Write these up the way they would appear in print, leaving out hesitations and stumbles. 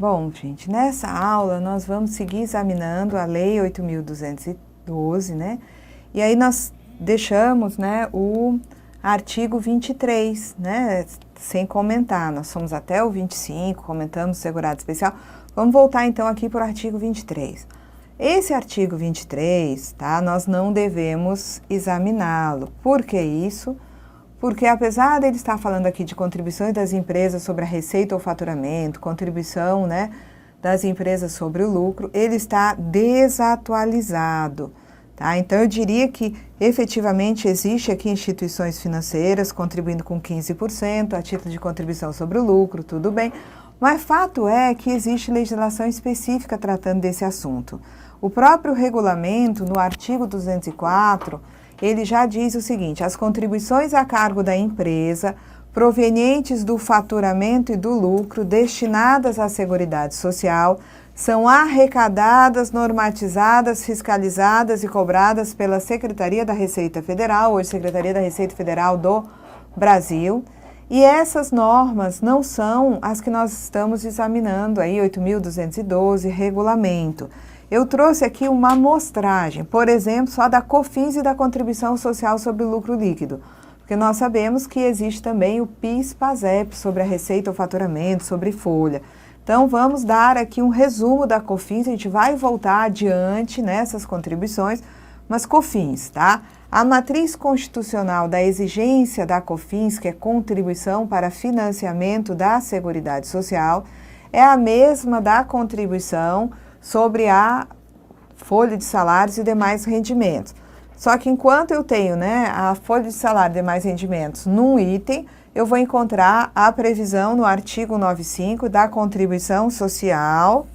Bom, gente, nessa aula nós vamos seguir examinando a Lei 8.212, né? E aí nós deixamos, né, o artigo 23, né, sem comentar. Nós fomos até o 25, comentamos o segurado especial. Vamos voltar então aqui para o artigo 23. Esse artigo 23, tá, nós não devemos examiná-lo. Por que isso? Porque apesar dele estar falando aqui de contribuições das empresas sobre a receita ou faturamento, contribuição, né, das empresas sobre o lucro, ele está desatualizado, tá? Então eu diria que efetivamente existe aqui instituições financeiras contribuindo com 15% a título de contribuição sobre o lucro, tudo bem, mas fato é que existe legislação específica tratando desse assunto. O próprio regulamento, no artigo 204, ele já diz o seguinte: as contribuições a cargo da empresa provenientes do faturamento e do lucro destinadas à Seguridade Social são arrecadadas, normatizadas, fiscalizadas e cobradas pela Secretaria da Receita Federal, hoje Secretaria da Receita Federal do Brasil. E essas normas não são as que nós estamos examinando aí, 8.212, regulamento. Eu trouxe aqui uma amostragem, por exemplo, só da COFINS e da Contribuição Social sobre o Lucro Líquido, porque nós sabemos que existe também o PIS/PASEP sobre a receita ou faturamento, sobre folha. Então, vamos dar aqui um resumo da COFINS, a gente vai voltar adiante nessas contribuições, mas COFINS, tá? A matriz constitucional da exigência da COFINS, que é contribuição para financiamento da Seguridade Social, é a mesma da contribuição sobre a folha de salários e demais rendimentos. Só que enquanto eu tenho, né, a folha de salário e demais rendimentos num item, eu vou encontrar a previsão no artigo 95 da contribuição social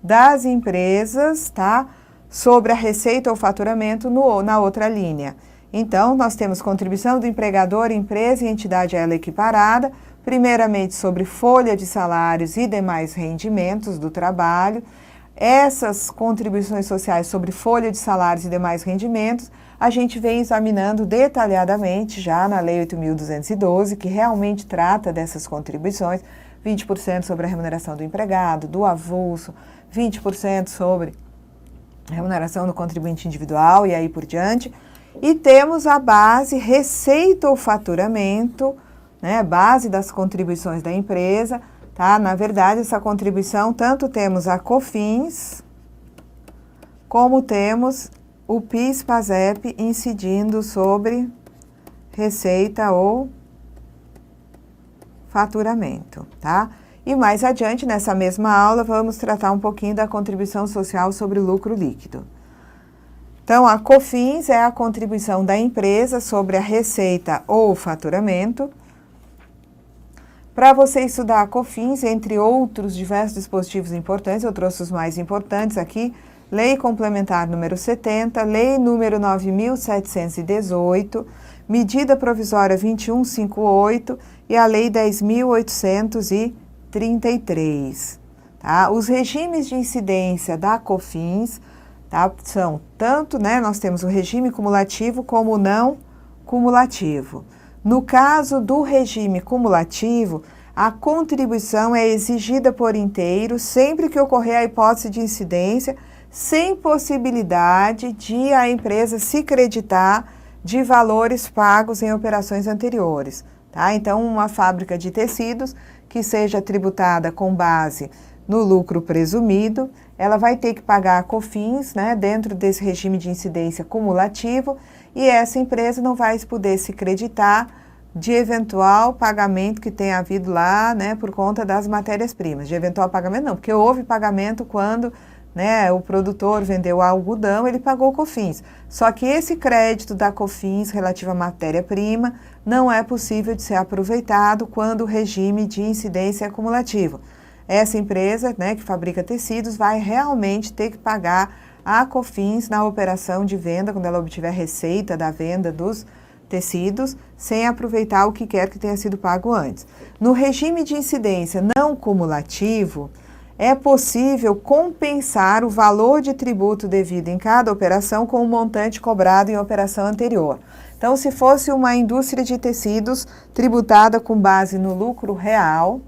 das empresas, tá, sobre a receita ou faturamento na outra linha. Então, nós temos contribuição do empregador, empresa e entidade a ela equiparada, primeiramente sobre folha de salários e demais rendimentos do trabalho. Essas contribuições sociais sobre folha de salários e demais rendimentos, a gente vem examinando detalhadamente já na Lei 8.212, que realmente trata dessas contribuições, 20% sobre a remuneração do empregado, do avulso, 20% sobre a remuneração do contribuinte individual e aí por diante. E temos a base receita ou faturamento, né, base das contribuições da empresa. Tá? Na verdade, essa contribuição, tanto temos a COFINS, como temos o PIS/PASEP incidindo sobre receita ou faturamento, tá? E mais adiante, nessa mesma aula, vamos tratar um pouquinho da contribuição social sobre o lucro líquido. Então, a COFINS é a contribuição da empresa sobre a receita ou faturamento. Para você estudar a COFINS, entre outros diversos dispositivos importantes, eu trouxe os mais importantes aqui: Lei Complementar número 70, Lei número 9.718, Medida Provisória 2158 e a Lei 10.833. Tá? Os regimes de incidência da COFINS, tá, são tanto, né, nós temos o regime cumulativo como o não cumulativo. No caso do regime cumulativo, a contribuição é exigida por inteiro sempre que ocorrer a hipótese de incidência, sem possibilidade de a empresa se creditar de valores pagos em operações anteriores. Tá? Então, uma fábrica de tecidos que seja tributada com base no lucro presumido, ela vai ter que pagar a COFINS, né, dentro desse regime de incidência cumulativo, e essa empresa não vai poder se creditar de eventual pagamento que tenha havido lá, né, por conta das matérias-primas. De eventual pagamento não, porque houve pagamento quando, né, o produtor vendeu algodão, ele pagou COFINS. Só que esse crédito da COFINS relativo à matéria-prima não é possível de ser aproveitado quando o regime de incidência é cumulativo. Essa empresa, né, que fabrica tecidos vai realmente ter que pagar a COFINS na operação de venda, quando ela obtiver receita da venda dos tecidos, sem aproveitar o que quer que tenha sido pago antes. No regime de incidência não cumulativo, é possível compensar o valor de tributo devido em cada operação com o montante cobrado em operação anterior. Então, se fosse uma indústria de tecidos tributada com base no lucro real,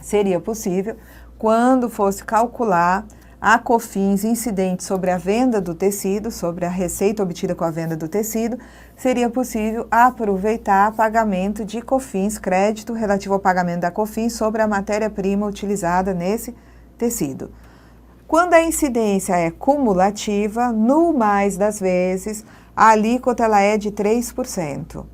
seria possível quando fosse calcular a COFINS incidente sobre a venda do tecido, sobre a receita obtida com a venda do tecido, seria possível aproveitar pagamento de COFINS, crédito relativo ao pagamento da COFINS sobre a matéria-prima utilizada nesse tecido. Quando a incidência é cumulativa, no mais das vezes, a alíquota ela é de 3%.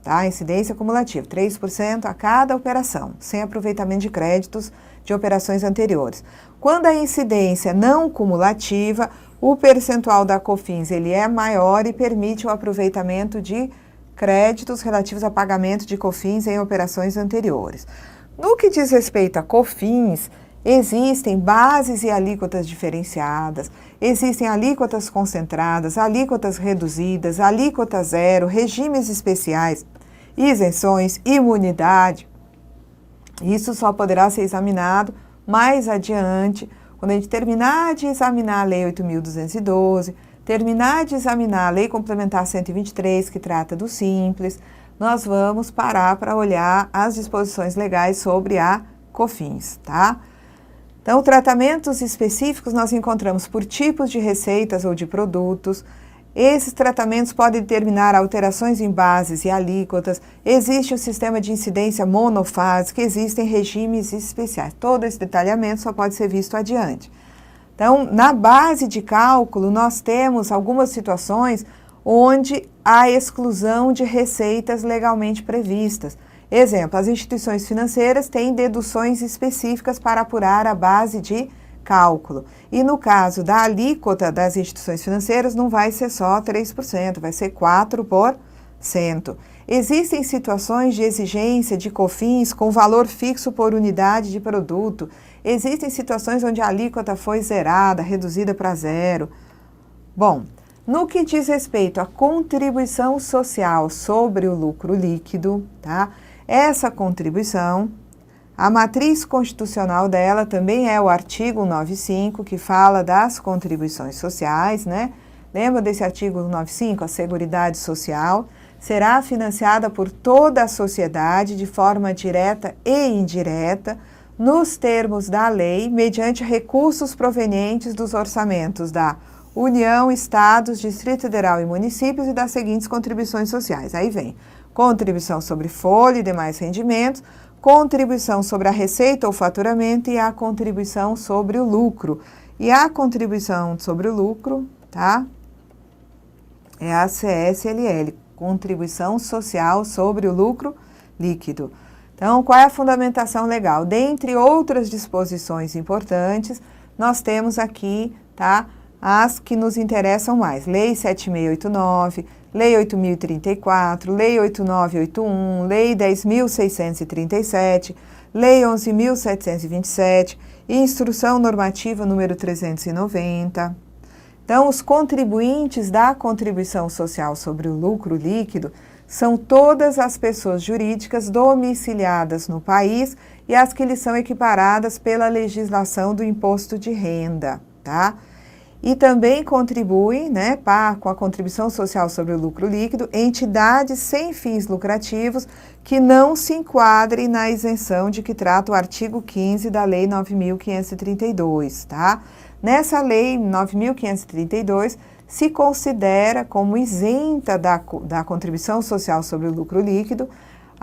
Tá? Incidência cumulativa, 3% a cada operação, sem aproveitamento de créditos de operações anteriores. Quando a incidência não cumulativa, o percentual da COFINS ele é maior e permite o aproveitamento de créditos relativos a pagamento de COFINS em operações anteriores. No que diz respeito a COFINS, existem bases e alíquotas diferenciadas, existem alíquotas concentradas, alíquotas reduzidas, alíquota zero, regimes especiais, isenções, imunidade. Isso só poderá ser examinado mais adiante, quando a gente terminar de examinar a Lei 8.212, terminar de examinar a Lei Complementar 123, que trata do Simples, nós vamos parar para olhar as disposições legais sobre a COFINS, tá? Então, tratamentos específicos nós encontramos por tipos de receitas ou de produtos. Esses tratamentos podem determinar alterações em bases e alíquotas. Existe o sistema de incidência monofásica, existem regimes especiais. Todo esse detalhamento só pode ser visto adiante. Então, na base de cálculo, nós temos algumas situações onde há exclusão de receitas legalmente previstas. Exemplo, as instituições financeiras têm deduções específicas para apurar a base de cálculo. E no caso da alíquota das instituições financeiras, não vai ser só 3%, vai ser 4%. Existem situações de exigência de COFINS com valor fixo por unidade de produto. Existem situações onde a alíquota foi zerada, reduzida para zero. Bom, no que diz respeito à contribuição social sobre o lucro líquido, tá? Essa contribuição, a matriz constitucional dela também é o artigo 195, que fala das contribuições sociais, né? Lembra desse artigo 195? A Seguridade Social será financiada por toda a sociedade de forma direta e indireta, nos termos da lei, mediante recursos provenientes dos orçamentos da União, Estados, Distrito Federal e municípios e das seguintes contribuições sociais. Aí vem contribuição sobre folha e demais rendimentos, contribuição sobre a receita ou faturamento e a contribuição sobre o lucro. E a contribuição sobre o lucro, tá? É a CSLL, Contribuição Social sobre o Lucro Líquido. Então, qual é a fundamentação legal? Dentre outras disposições importantes, nós temos aqui, tá, as que nos interessam mais. Lei 7.689, Lei 8.034, Lei 8.981, Lei 10.637, Lei 11.727 e Instrução Normativa número 390. Então, os contribuintes da contribuição social sobre o lucro líquido são todas as pessoas jurídicas domiciliadas no país e as que lhes são equiparadas pela legislação do imposto de renda, tá? E também contribuem, né, com a contribuição social sobre o lucro líquido, entidades sem fins lucrativos que não se enquadrem na isenção de que trata o artigo 15 da Lei 9.532, tá? Nessa Lei 9.532, se considera como isenta da contribuição social sobre o lucro líquido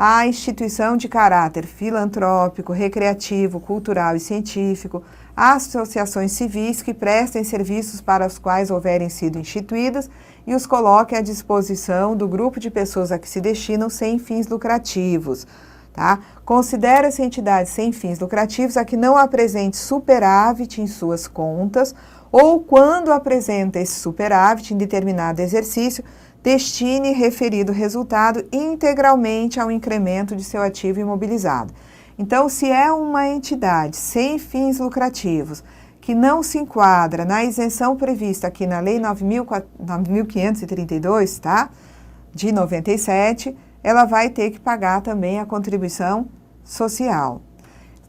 a instituição de caráter filantrópico, recreativo, cultural e científico, associações civis que prestem serviços para os quais houverem sido instituídas e os coloquem à disposição do grupo de pessoas a que se destinam sem fins lucrativos. Tá? Considera-se entidade sem fins lucrativos a que não apresente superávit em suas contas ou, quando apresenta esse superávit em determinado exercício, destine referido resultado integralmente ao incremento de seu ativo imobilizado. Então, se é uma entidade sem fins lucrativos que não se enquadra na isenção prevista aqui na Lei 9.532, tá? De 97, ela vai ter que pagar também a contribuição social.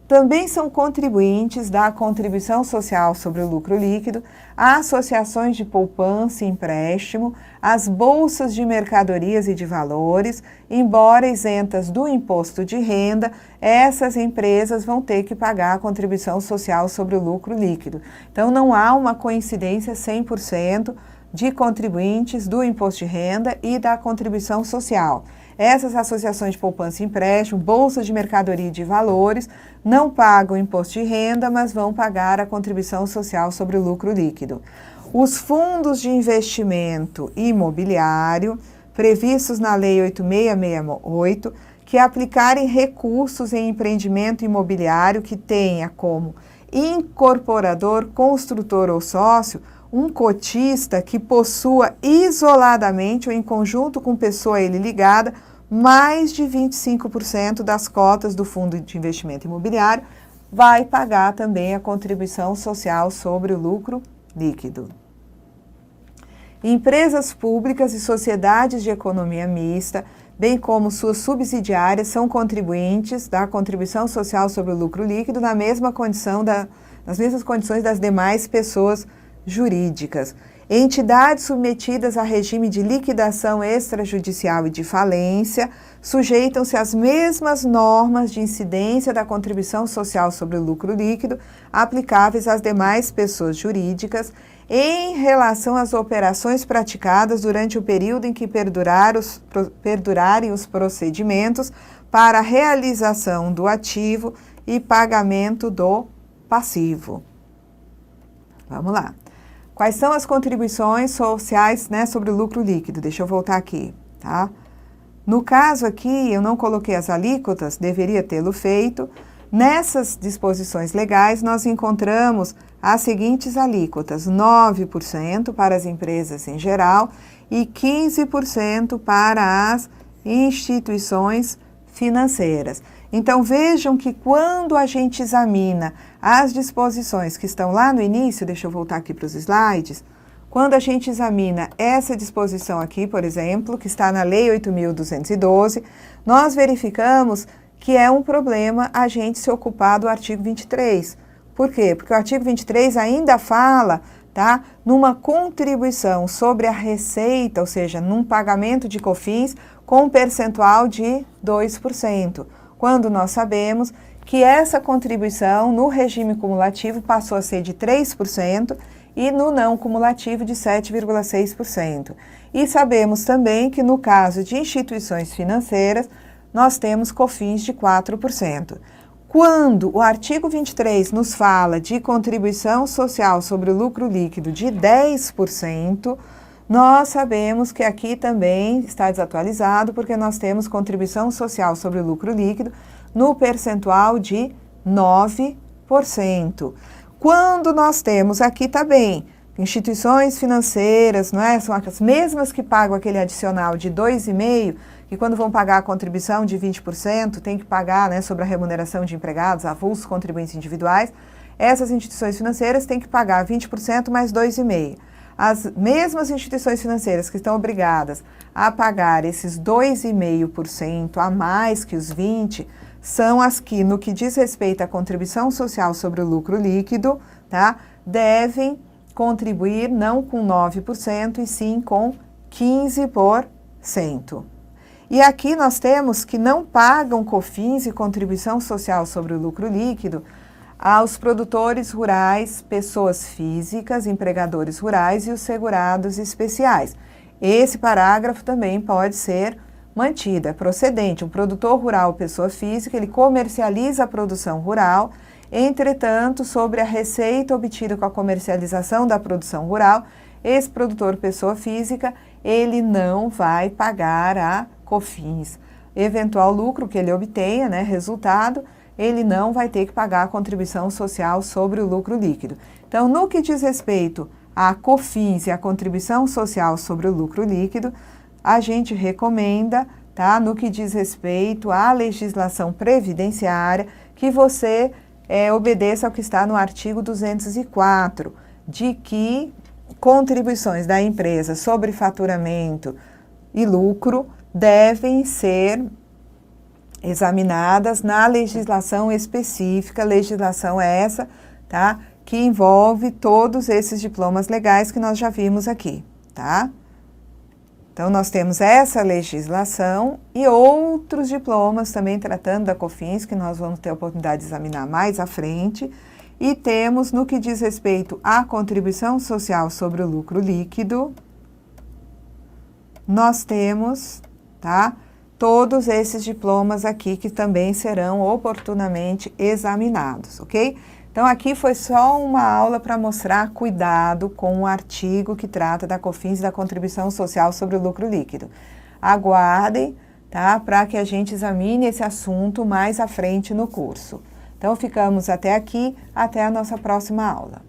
Também são contribuintes da contribuição social sobre o lucro líquido, associações de poupança e empréstimo, as bolsas de mercadorias e de valores, embora isentas do imposto de renda, essas empresas vão ter que pagar a contribuição social sobre o lucro líquido. Então, não há uma coincidência 100% de contribuintes do imposto de renda e da contribuição social. Essas associações de poupança e empréstimo, bolsas de mercadoria e de valores, não pagam imposto de renda, mas vão pagar a contribuição social sobre o lucro líquido. Os fundos de investimento imobiliário, previstos na Lei 8668, que aplicarem recursos em empreendimento imobiliário que tenha como incorporador, construtor ou sócio, um cotista que possua isoladamente ou em conjunto com pessoa a ele ligada mais de 25% das cotas do fundo de investimento imobiliário, vai pagar também a contribuição social sobre o lucro líquido. Empresas públicas e sociedades de economia mista, bem como suas subsidiárias, são contribuintes da contribuição social sobre o lucro líquido nas mesmas condições das demais pessoas jurídicas. Entidades submetidas a regime de liquidação extrajudicial e de falência sujeitam-se às mesmas normas de incidência da contribuição social sobre o lucro líquido aplicáveis às demais pessoas jurídicas em relação às operações praticadas durante o período em que perdurarem os procedimentos para a realização do ativo e pagamento do passivo. Vamos lá. Quais são as contribuições sociais, né, sobre o lucro líquido? Deixa eu voltar aqui, tá? No caso aqui, eu não coloquei as alíquotas, deveria tê-lo feito. Nessas disposições legais, nós encontramos as seguintes alíquotas: 9% para as empresas em geral e 15% para as instituições financeiras. Então, vejam que quando a gente examina as disposições que estão lá no início, deixa eu voltar aqui para os slides, quando a gente examina essa disposição aqui, por exemplo, que está na Lei 8.212, nós verificamos que é um problema a gente se ocupar do artigo 23. Por quê? Porque o artigo 23 ainda fala, tá, numa contribuição sobre a receita, ou seja, num pagamento de COFINS com um percentual de 2%. Quando nós sabemos que essa contribuição no regime cumulativo passou a ser de 3% e no não cumulativo de 7,6%. E sabemos também que no caso de instituições financeiras, nós temos COFINS de 4%. Quando o artigo 23 nos fala de contribuição social sobre o lucro líquido de 10%, nós sabemos que aqui também está desatualizado, porque nós temos contribuição social sobre o lucro líquido no percentual de 9%. Quando nós temos aqui também instituições financeiras, não é? São as mesmas que pagam aquele adicional de 2,5%, que quando vão pagar a contribuição de 20%, tem que pagar, né, sobre a remuneração de empregados, avulsos contribuintes individuais, essas instituições financeiras têm que pagar 20% mais 2,5%. As mesmas instituições financeiras que estão obrigadas a pagar esses 2,5% a mais que os 20%, são as que, no que diz respeito à contribuição social sobre o lucro líquido, tá, devem contribuir não com 9%, e sim com 15%. E aqui nós temos que não pagam COFINS e contribuição social sobre o lucro líquido aos produtores rurais, pessoas físicas, empregadores rurais e os segurados especiais. Esse parágrafo também pode ser mantido, é procedente. Um produtor rural, pessoa física, ele comercializa a produção rural, entretanto, sobre a receita obtida com a comercialização da produção rural, esse produtor, pessoa física, ele não vai pagar a COFINS. Eventual lucro que ele obtenha, né, resultado, ele não vai ter que pagar a contribuição social sobre o lucro líquido. Então, no que diz respeito à COFINS e à contribuição social sobre o lucro líquido, a gente recomenda, tá, no que diz respeito à legislação previdenciária, que você obedeça ao que está no artigo 204, de que contribuições da empresa sobre faturamento e lucro devem ser examinadas na legislação específica, legislação essa, tá? Que envolve todos esses diplomas legais que nós já vimos aqui, tá? Então, nós temos essa legislação e outros diplomas também tratando da COFINS, que nós vamos ter a oportunidade de examinar mais à frente. E temos, no que diz respeito à contribuição social sobre o lucro líquido, nós temos, tá, todos esses diplomas aqui que também serão oportunamente examinados, ok? Então, aqui foi só uma aula para mostrar cuidado com o artigo que trata da COFINS e da contribuição social sobre o lucro líquido. Aguardem, tá, para que a gente examine esse assunto mais à frente no curso. Então, ficamos até aqui, até a nossa próxima aula.